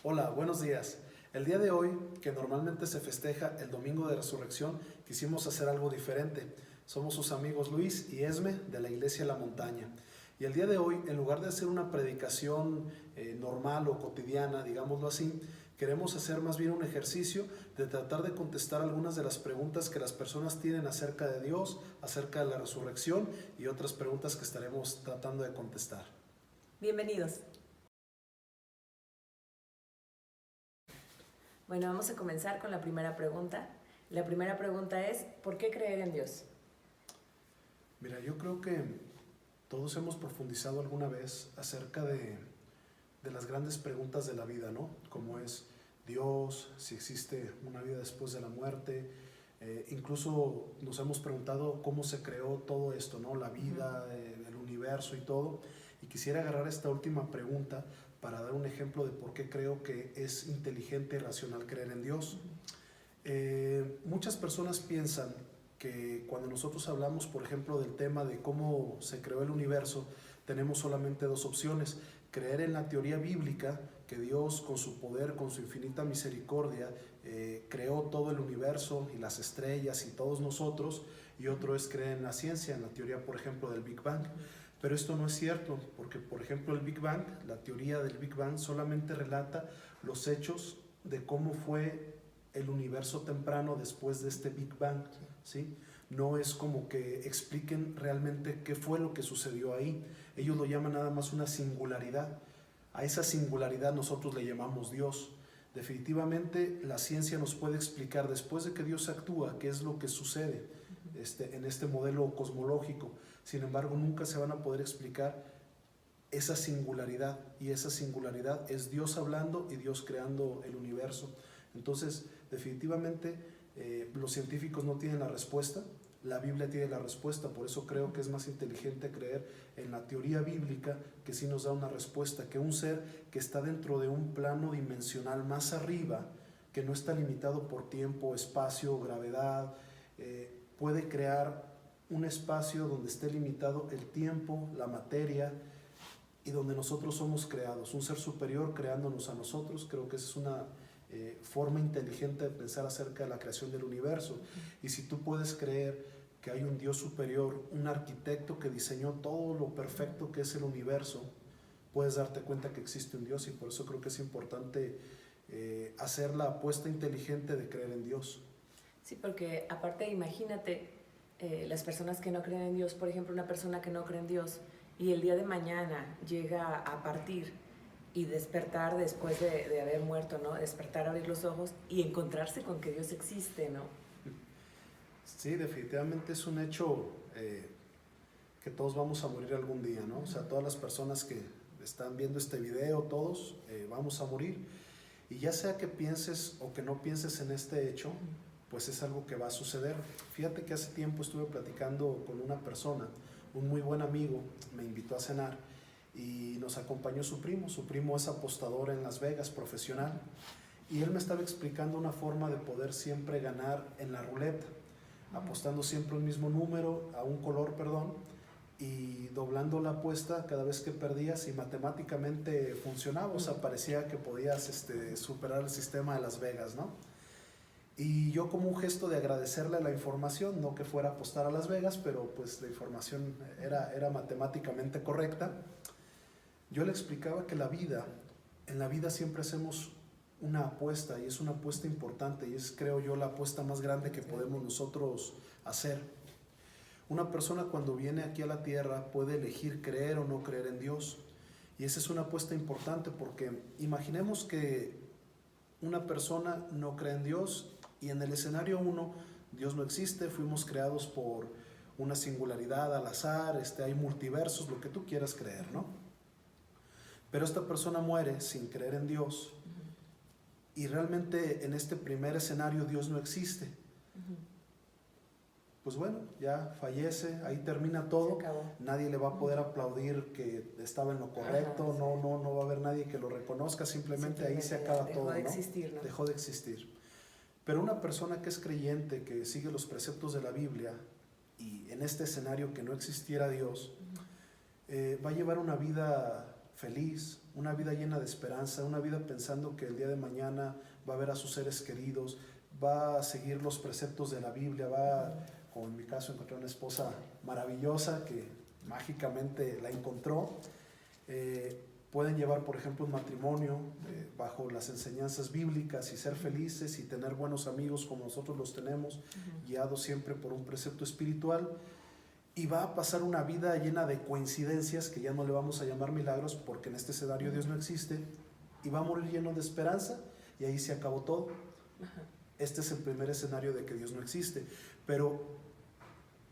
Hola, buenos días. El día de hoy, que normalmente se festeja el Domingo de Resurrección, quisimos hacer algo diferente. Somos sus amigos Luis y Esme de la Iglesia La Montaña. Y el día de hoy, en lugar de hacer una predicación normal o cotidiana, digámoslo así, queremos hacer más bien un ejercicio de tratar de contestar algunas de las preguntas que las personas tienen acerca de Dios, acerca de la resurrección y otras preguntas que estaremos tratando de contestar. Bienvenidos. Bueno, vamos a comenzar con la primera pregunta. La primera pregunta es, ¿por qué creer en Dios? Mira, yo creo que todos hemos profundizado alguna vez acerca de las grandes preguntas de la vida, ¿no? Como es Dios, si existe una vida después de la muerte. Incluso nos hemos preguntado cómo se creó todo esto, ¿no? La vida, el universo y todo. Y quisiera agarrar esta última pregunta para dar un ejemplo de por qué creo que es inteligente y racional creer en Dios. Muchas personas piensan que cuando nosotros hablamos, por ejemplo, del tema de cómo se creó el universo, tenemos solamente dos opciones: creer en la teoría bíblica, que Dios con su poder, con su infinita misericordia, creó todo el universo y las estrellas y todos nosotros, y otro es creer en la ciencia, en la teoría, por ejemplo, del Big Bang. Pero esto no es cierto, porque, por ejemplo, el Big Bang, la teoría del Big Bang, solamente relata los hechos de cómo fue el universo temprano después de este Big Bang, ¿sí? No es como que expliquen realmente qué fue lo que sucedió ahí. Ellos lo llaman nada más una singularidad. A esa singularidad nosotros le llamamos Dios. Definitivamente la ciencia nos puede explicar, después de que Dios actúa, qué es lo que sucede en este modelo cosmológico. Sin embargo, nunca se van a poder explicar esa singularidad, y esa singularidad es Dios hablando y Dios creando el universo. Entonces, definitivamente los científicos no tienen la respuesta, la Biblia tiene la respuesta. Por eso creo que es más inteligente creer en la teoría bíblica, que sí nos da una respuesta, que un ser que está dentro de un plano dimensional más arriba, que no está limitado por tiempo, espacio, gravedad, puede crear un espacio donde esté limitado el tiempo, la materia, y donde nosotros somos creados, un ser superior creándonos a nosotros. Creo que esa es una forma inteligente de pensar acerca de la creación del universo. Y si tú puedes creer que hay un Dios superior, un arquitecto que diseñó todo lo perfecto que es el universo, puedes darte cuenta que existe un Dios. Y por eso creo que es importante hacer la apuesta inteligente de creer en Dios. Sí, porque aparte imagínate las personas que no creen en Dios, por ejemplo, una persona que no cree en Dios y el día de mañana llega a partir y despertar después de haber muerto, ¿no? Despertar, abrir los ojos y encontrarse con que Dios existe, ¿no? Sí, definitivamente es un hecho que todos vamos a morir algún día, ¿no? O sea, todas las personas que están viendo este video, todos vamos a morir. Y ya sea que pienses o que no pienses en este hecho, pues es algo que va a suceder. Fíjate que hace tiempo estuve platicando con una persona, un muy buen amigo, me invitó a cenar y nos acompañó su primo. Su primo es apostador en Las Vegas, profesional, y él me estaba explicando una forma de poder siempre ganar en la ruleta, apostando siempre un mismo número, a un color, perdón, y doblando la apuesta cada vez que perdías, y matemáticamente funcionaba. O sea, parecía que podías superar el sistema de Las Vegas, ¿no? Y yo, como un gesto de agradecerle la información, no que fuera a apostar a Las Vegas, pero pues la información era matemáticamente correcta, yo le explicaba que en la vida siempre hacemos una apuesta, y es una apuesta importante, y es, creo yo, la apuesta más grande que podemos nosotros hacer. Una persona, cuando viene aquí a la tierra, puede elegir creer o no creer en Dios, y esa es una apuesta importante, porque imaginemos que una persona no cree en Dios, y en el escenario 1 Dios no existe, fuimos creados por una singularidad al azar, hay multiversos, lo que tú quieras creer, ¿no? Pero esta persona muere sin creer en Dios, y realmente en este primer escenario Dios no existe. Pues bueno, ya fallece, ahí termina todo. Nadie le va a poder aplaudir que estaba en lo correcto. Ajá, no va a haber nadie que lo reconozca, simplemente ahí se acaba todo, ¿no? Dejó de existir, ¿no? Dejó de existir. Pero una persona que es creyente, que sigue los preceptos de la Biblia, y en este escenario que no existiera Dios, va a llevar una vida feliz, una vida llena de esperanza, una vida pensando que el día de mañana va a ver a sus seres queridos, va a seguir los preceptos de la Biblia, como en mi caso encontré una esposa maravillosa que mágicamente la encontró. Pueden llevar, por ejemplo, un matrimonio bajo las enseñanzas bíblicas y ser felices y tener buenos amigos como nosotros los tenemos, guiados siempre por un precepto espiritual. Y va a pasar una vida llena de coincidencias que ya no le vamos a llamar milagros porque en este escenario Dios no existe, y va a morir lleno de esperanza y ahí se acabó todo. Este es el primer escenario de que Dios no existe. Pero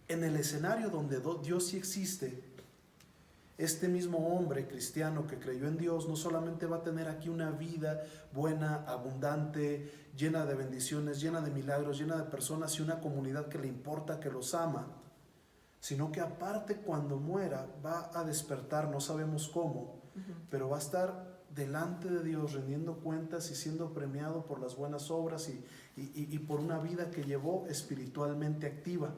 en el escenario donde Dios sí existe, este mismo hombre cristiano que creyó en Dios no solamente va a tener aquí una vida buena, abundante, llena de bendiciones, llena de milagros, llena de personas y una comunidad que le importa, que los ama, sino que aparte cuando muera va a despertar, no sabemos cómo, pero va a estar delante de Dios rendiendo cuentas y siendo premiado por las buenas obras y por una vida que llevó espiritualmente activa.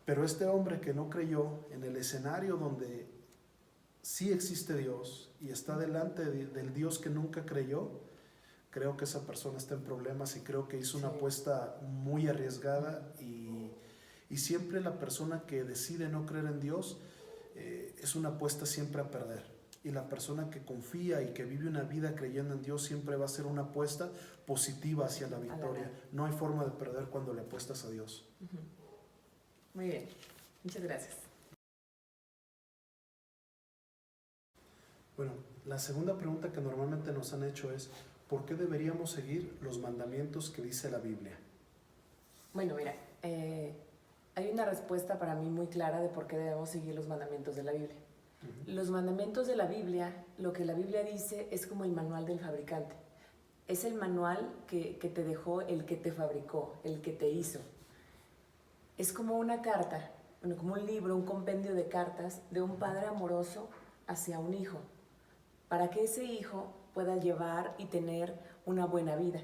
Pero este hombre que no creyó, en el escenario donde sí existe Dios y está delante del Dios que nunca creyó, creo que esa persona está en problemas y creo que hizo una apuesta muy arriesgada, y siempre la persona que decide no creer en Dios es una apuesta siempre a perder. Y la persona que confía y que vive una vida creyendo en Dios siempre va a ser una apuesta positiva hacia la victoria. No hay forma de perder cuando le apuestas a Dios. Muy bien, muchas gracias. Bueno, la segunda pregunta que normalmente nos han hecho es: ¿por qué deberíamos seguir los mandamientos que dice la Biblia? Bueno, mira, hay una respuesta para mí muy clara de por qué debemos seguir los mandamientos de la Biblia. Los mandamientos de la Biblia, lo que la Biblia dice es como el manual del fabricante. Es el manual que te dejó el que te fabricó, el que te hizo. Es como una carta, bueno, como un libro, un compendio de cartas de un padre amoroso hacia un hijo, para que ese hijo pueda llevar y tener una buena vida.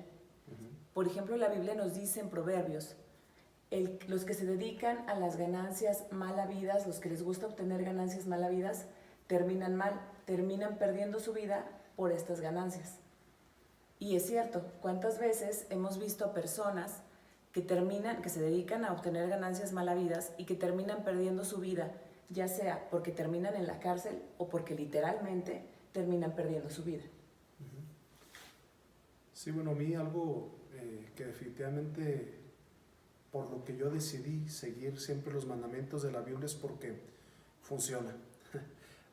Por ejemplo, la Biblia nos dice en Proverbios, los que se dedican a las ganancias mal habidas, los que les gusta obtener ganancias mal habidas, terminan mal, terminan perdiendo su vida por estas ganancias. Y es cierto, ¿cuántas veces hemos visto a personas que se dedican a obtener ganancias mal habidas y que terminan perdiendo su vida, ya sea porque terminan en la cárcel o porque literalmente terminan perdiendo su vida? Sí, bueno, a mí algo que definitivamente, por lo que yo decidí seguir siempre los mandamientos de la Biblia, es porque funciona.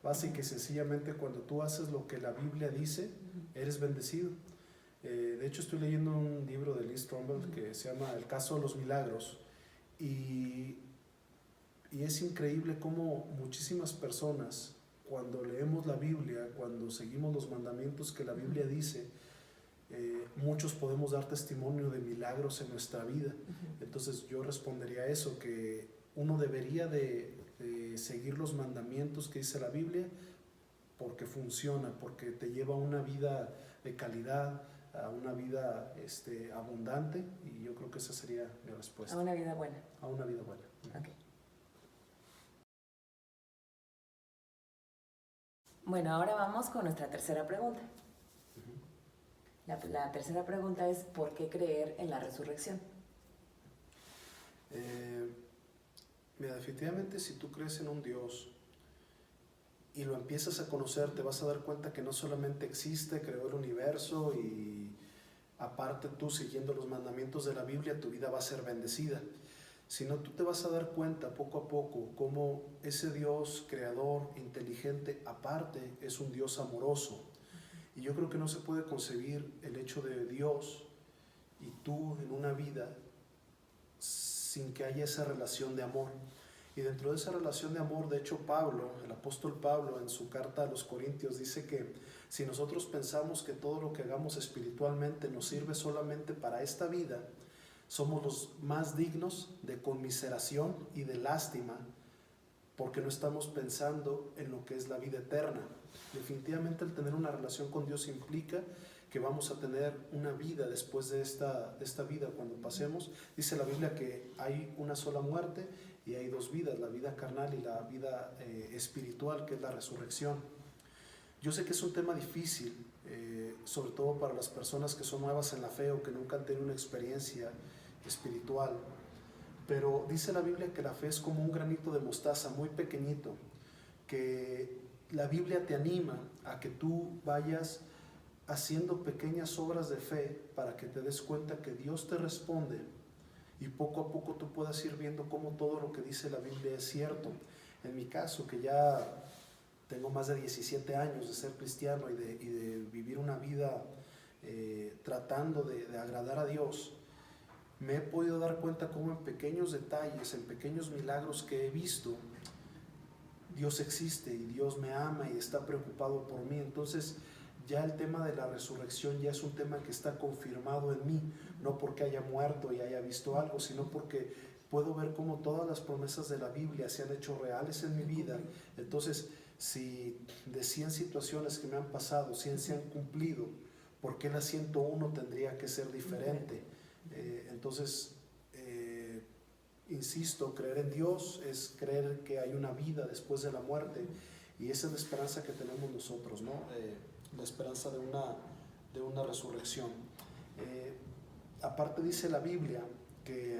Básica y sencillamente, cuando tú haces lo que la Biblia dice, eres bendecido. De hecho, estoy leyendo un libro de Lee Strobel que se llama El caso de los milagros, y es increíble cómo muchísimas personas, cuando leemos la Biblia, cuando seguimos los mandamientos que la Biblia dice, muchos podemos dar testimonio de milagros en nuestra vida. Entonces yo respondería a eso, que uno debería de seguir los mandamientos que dice la Biblia porque funciona, porque te lleva a una vida de calidad, a una vida abundante, y yo creo que esa sería mi respuesta. A una vida buena. A una vida buena. Okay. Bueno, ahora vamos con nuestra tercera pregunta. La tercera pregunta es: ¿por qué creer en la resurrección? Mira, definitivamente, si tú crees en un Dios y lo empiezas a conocer, te vas a dar cuenta que no solamente existe, creó el universo, y aparte tú siguiendo los mandamientos de la Biblia, tu vida va a ser bendecida, sino tú te vas a dar cuenta poco a poco cómo ese Dios creador, inteligente, aparte es un Dios amoroso. Y yo creo que no se puede concebir el hecho de Dios y tú en una vida sin que haya esa relación de amor. Y dentro de esa relación de amor, de hecho, Pablo, el apóstol Pablo, en su carta a los Corintios, dice que si nosotros pensamos que todo lo que hagamos espiritualmente nos sirve solamente para esta vida, somos los más dignos de conmiseración y de lástima, porque no estamos pensando en lo que es la vida eterna. Definitivamente, el tener una relación con Dios implica que vamos a tener una vida después de esta vida. Cuando pasemos, dice la Biblia que hay una sola muerte y hay dos vidas, la vida carnal y la vida espiritual, que es la resurrección. Yo sé que es un tema difícil, sobre todo para las personas que son nuevas en la fe o que nunca han tenido una experiencia espiritual, pero dice la Biblia que la fe es como un granito de mostaza muy pequeñito, que la Biblia te anima a que tú vayas haciendo pequeñas obras de fe para que te des cuenta que Dios te responde y poco a poco tú puedas ir viendo cómo todo lo que dice la Biblia es cierto. En mi caso, que ya tengo más de 17 años de ser cristiano y de vivir una vida tratando de agradar a Dios, me he podido dar cuenta cómo en pequeños detalles, en pequeños milagros que he visto, Dios existe y Dios me ama y está preocupado por mí. Entonces ya el tema de la resurrección ya es un tema que está confirmado en mí, no porque haya muerto y haya visto algo, sino porque puedo ver cómo todas las promesas de la Biblia se han hecho reales en mi vida. Entonces, si de 100 situaciones que me han pasado, 100 se han cumplido, ¿por qué la 101 tendría que ser diferente? Entonces, insisto, creer en Dios es creer que hay una vida después de la muerte, y esa es la esperanza que tenemos nosotros, ¿no? La esperanza de una resurrección. Aparte dice la Biblia que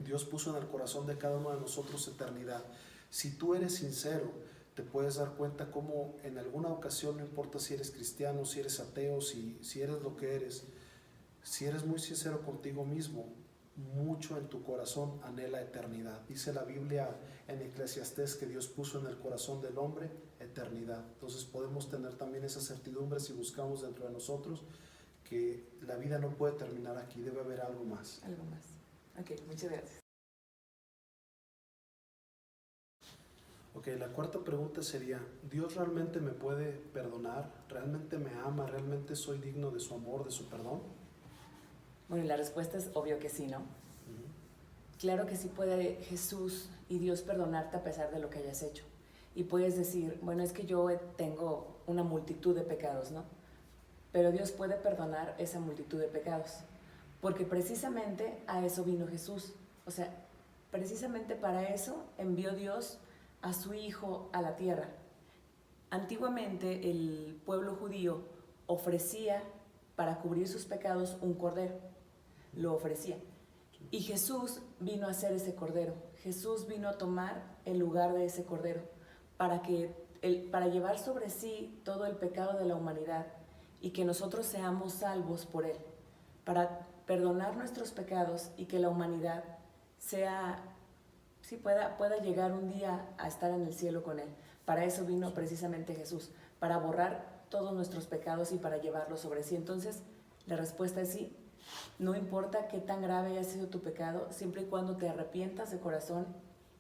Dios puso en el corazón de cada uno de nosotros eternidad. Si tú eres sincero, te puedes dar cuenta cómo en alguna ocasión, no importa si eres cristiano, si eres ateo, si eres lo que eres, si eres muy sincero contigo mismo, mucho en tu corazón anhela eternidad. Dice la Biblia en Eclesiastés que Dios puso en el corazón del hombre eternidad. Entonces podemos tener también esa certidumbre si buscamos dentro de nosotros que la vida no puede terminar aquí, debe haber algo más. Algo más. Ok, muchas gracias. Ok, la cuarta pregunta sería, ¿Dios realmente me puede perdonar? ¿Realmente me ama? ¿Realmente soy digno de su amor, de su perdón? Bueno, la respuesta es obvio que sí, ¿no? Claro que sí puede Jesús y Dios perdonarte a pesar de lo que hayas hecho. Y puedes decir, bueno, es que yo tengo una multitud de pecados, ¿no? Pero Dios puede perdonar esa multitud de pecados, porque precisamente a eso vino Jesús. O sea, precisamente para eso envió Dios a su Hijo a la tierra. Antiguamente el pueblo judío ofrecía para cubrir sus pecados un cordero, lo ofrecía. Y Jesús vino a ser ese cordero. Jesús vino a tomar el lugar de ese cordero para llevar sobre sí todo el pecado de la humanidad y que nosotros seamos salvos por él, para perdonar nuestros pecados y que la humanidad pueda llegar un día a estar en el cielo con él. Para eso vino precisamente Jesús, para borrar todos nuestros pecados y para llevarlos sobre sí. Entonces, la respuesta es sí. No importa qué tan grave haya sido tu pecado, siempre y cuando te arrepientas de corazón,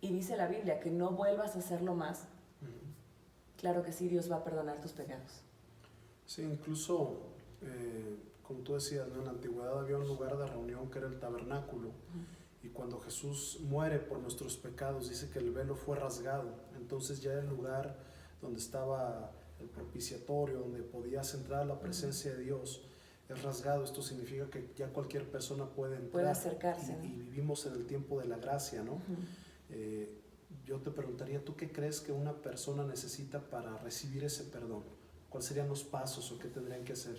y dice la Biblia que no vuelvas a hacerlo más, claro que sí, Dios va a perdonar tus pecados. Sí, incluso, como tú decías, ¿no? En la antigüedad había un lugar de reunión que era el tabernáculo, y cuando Jesús muere por nuestros pecados, dice que el velo fue rasgado. Entonces ya el lugar donde estaba el propiciatorio, donde podías entrar a la presencia de Dios, es rasgado. Esto significa que ya cualquier persona puede entrar, puede acercarse, ¿no? Y vivimos en el tiempo de la gracia, ¿no? Yo te preguntaría, ¿tú qué crees que una persona necesita para recibir ese perdón? ¿Cuáles serían los pasos o qué tendrían que hacer?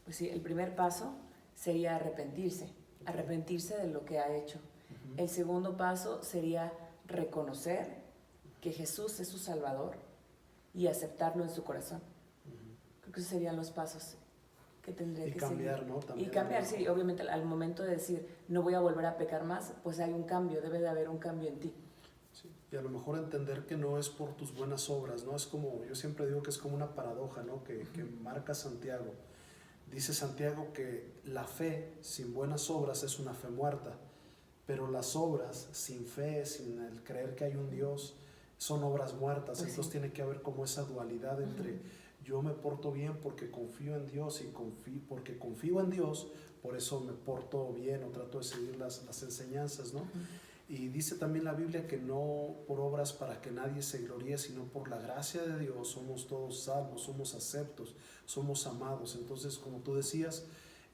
Pues sí, el primer paso sería arrepentirse, arrepentirse de lo que ha hecho. El segundo paso sería reconocer que Jesús es su Salvador y aceptarlo en su corazón. Creo que esos serían los pasos que tendría que cambiar, seguir. ¿no? También, y cambiar, sí, obviamente al momento de decir no voy a volver a pecar más, pues hay un cambio, debe de haber un cambio en ti. Sí. Y a lo mejor entender que no es por tus buenas obras, ¿no? Es como, yo siempre digo que es como una paradoja, ¿no? Que marca Santiago. Dice Santiago que la fe sin buenas obras es una fe muerta, pero las obras sin fe, sin el creer que hay un Dios, son obras muertas. Pues entonces sí, tiene que haber como esa dualidad entre yo me porto bien porque confío en Dios, y porque confío en Dios, por eso me porto bien o trato de seguir las enseñanzas, ¿no? Y dice también la Biblia que no por obras para que nadie se gloríe, sino por la gracia de Dios somos todos salvos, somos aceptos, somos amados. Entonces, como tú decías,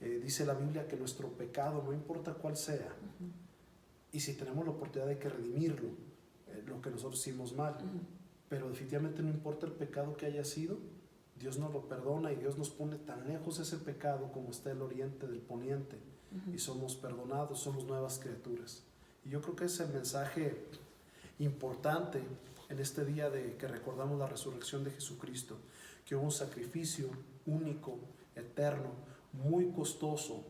dice la Biblia que nuestro pecado, no importa cuál sea, y si tenemos la oportunidad hay que redimirlo, lo que nosotros hicimos mal, pero definitivamente no importa el pecado que haya sido, Dios nos lo perdona y Dios nos pone tan lejos ese pecado como está el oriente del poniente. Y somos perdonados, somos nuevas criaturas. Y yo creo que es el mensaje importante en este día de que recordamos la resurrección de Jesucristo, que hubo un sacrificio único, eterno, muy costoso,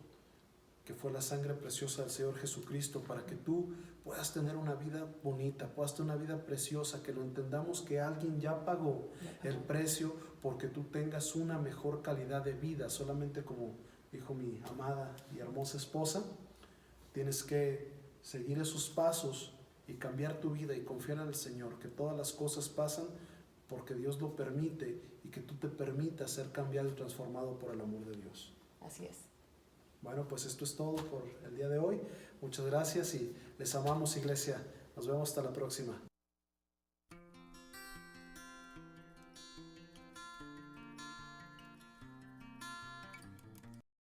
que fue la sangre preciosa del Señor Jesucristo, para que tú puedas tener una vida bonita, puedas tener una vida preciosa, que lo entendamos que alguien ya pagó el precio porque tú tengas una mejor calidad de vida. Solamente, como dijo mi amada y hermosa esposa, tienes que seguir esos pasos y cambiar tu vida y confiar en el Señor, que todas las cosas pasan porque Dios lo permite y que tú te permitas ser cambiado y transformado por el amor de Dios. Así es. Bueno, pues esto es todo por el día de hoy. Muchas gracias y les amamos, iglesia. Nos vemos hasta la próxima.